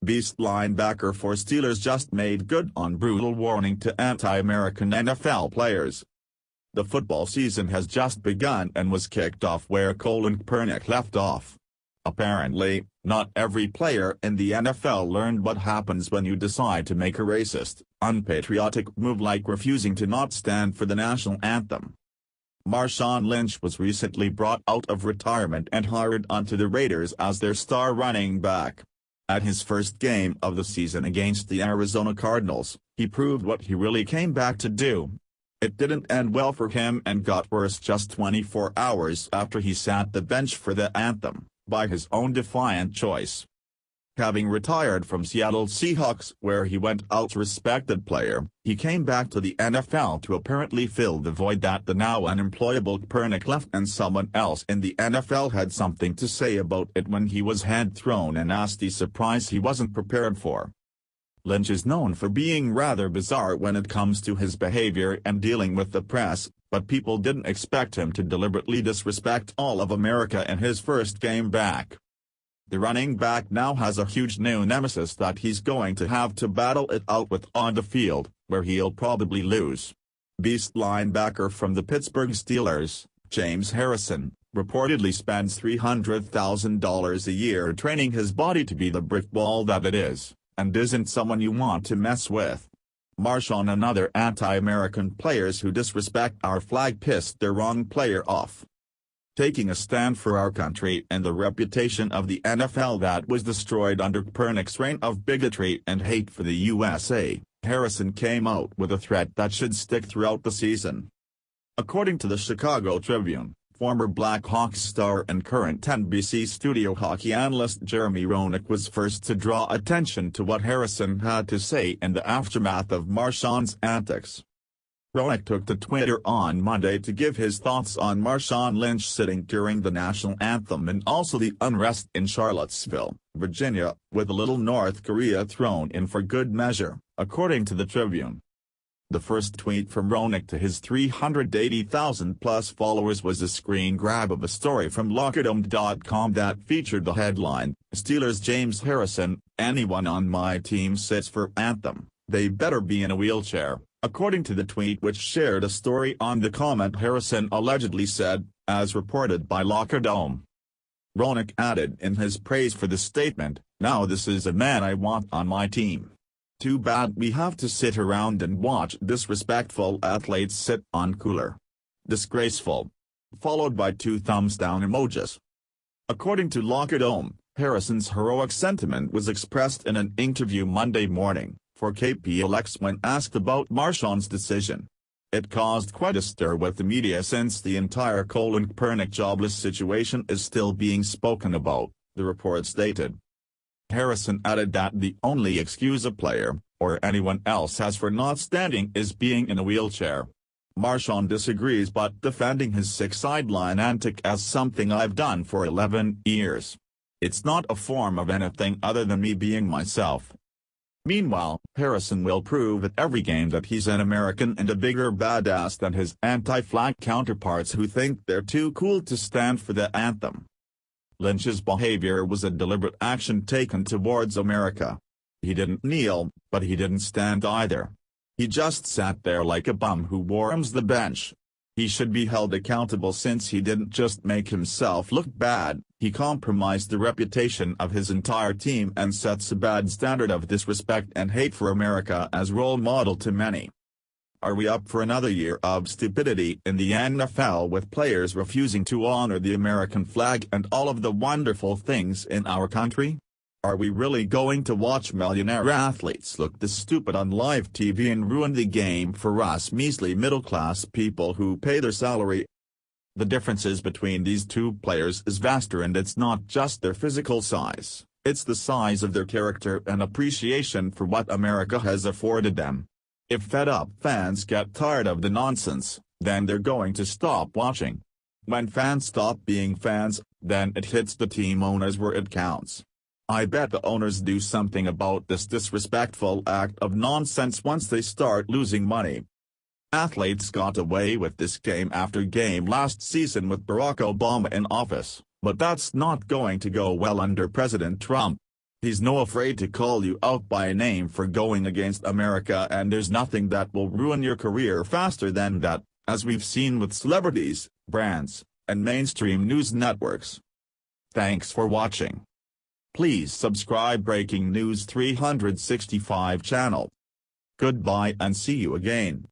Beast linebacker for Steelers just made good on brutal warning to anti-American NFL players. The football season has just begun and was kicked off where Colin Kaepernick left off. Apparently, not every player in the NFL learned what happens when you decide to make a racist, unpatriotic move like refusing to not stand for the national anthem. Marshawn Lynch was recently brought out of retirement and hired onto the Raiders as their star running back. At his first game of the season against the Arizona Cardinals, he proved what he really came back to do. It didn't end well for him and got worse just 24 hours after he sat the bench for the anthem, by his own defiant choice. Having retired from Seattle Seahawks where he went out respected player, he came back to the NFL to apparently fill the void that the now unemployable Kaepernick left, and someone else in the NFL had something to say about it when he was hand-thrown a nasty surprise he wasn't prepared for. Lynch is known for being rather bizarre when it comes to his behavior and dealing with the press, but people didn't expect him to deliberately disrespect all of America in his first game back. The running back now has a huge new nemesis that he's going to have to battle it out with on the field, where he'll probably lose. Beast linebacker from the Pittsburgh Steelers, James Harrison, reportedly spends $300,000 a year training his body to be the brick wall that it is, and isn't someone you want to mess with. Marshawn and other anti-American players who disrespect our flag pissed their wrong player off. Taking a stand for our country and the reputation of the NFL that was destroyed under Kaepernick's reign of bigotry and hate for the USA, Harrison came out with a threat that should stick throughout the season. According to the Chicago Tribune, former Blackhawks star and current NBC studio hockey analyst Jeremy Roenick was first to draw attention to what Harrison had to say in the aftermath of Marshawn's antics. Roenick took to Twitter on Monday to give his thoughts on Marshawn Lynch sitting during the national anthem and also the unrest in Charlottesville, Virginia, with a little North Korea thrown in for good measure, according to the Tribune. The first tweet from Roenick to his 380,000-plus followers was a screen grab of a story from LockerDome.com that featured the headline, "Steelers James Harrison, anyone on my team sits for anthem, they better be in a wheelchair." According to the tweet, which shared a story on the comment Harrison allegedly said, as reported by LockerDome. Roenick added in his praise for the statement, "Now this is a man I want on my team. Too bad we have to sit around and watch disrespectful athletes sit on cooler. Disgraceful." Followed by 2 thumbs down emojis. According to LockerDome, Harrison's heroic sentiment was expressed in an interview Monday morning for KPLX when asked about Marshawn's decision. It caused quite a stir with the media since the entire Colin Kaepernick jobless situation is still being spoken about, the report stated. Harrison added that the only excuse a player, or anyone else has for not standing is being in a wheelchair. Marshawn disagrees but defending his sick sideline antic as something I've done for 11 years. It's not a form of anything other than me being myself. Meanwhile, Harrison will prove at every game that he's an American and a bigger badass than his anti-flag counterparts who think they're too cool to stand for the anthem. Lynch's behavior was a deliberate action taken towards America. He didn't kneel, but he didn't stand either. He just sat there like a bum who warms the bench. He should be held accountable since he didn't just make himself look bad, he compromised the reputation of his entire team and sets a bad standard of disrespect and hate for America as role model to many. Are we up for another year of stupidity in the NFL with players refusing to honor the American flag and all of the wonderful things in our country? Are we really going to watch millionaire athletes look this stupid on live TV and ruin the game for us measly middle-class people who pay their salary? The differences between these two players is vaster, and it's not just their physical size, it's the size of their character and appreciation for what America has afforded them. If fed-up fans get tired of the nonsense, then they're going to stop watching. When fans stop being fans, then it hits the team owners where it counts. I bet the owners do something about this disrespectful act of nonsense once they start losing money. Athletes got away with this game after game last season with Barack Obama in office, but that's not going to go well under President Trump. He's no afraid to call you out by name for going against America, and there's nothing that will ruin your career faster than that, as we've seen with celebrities, brands, and mainstream news networks. Thanks for watching. Please subscribe Breaking News 365 channel. Goodbye and see you again.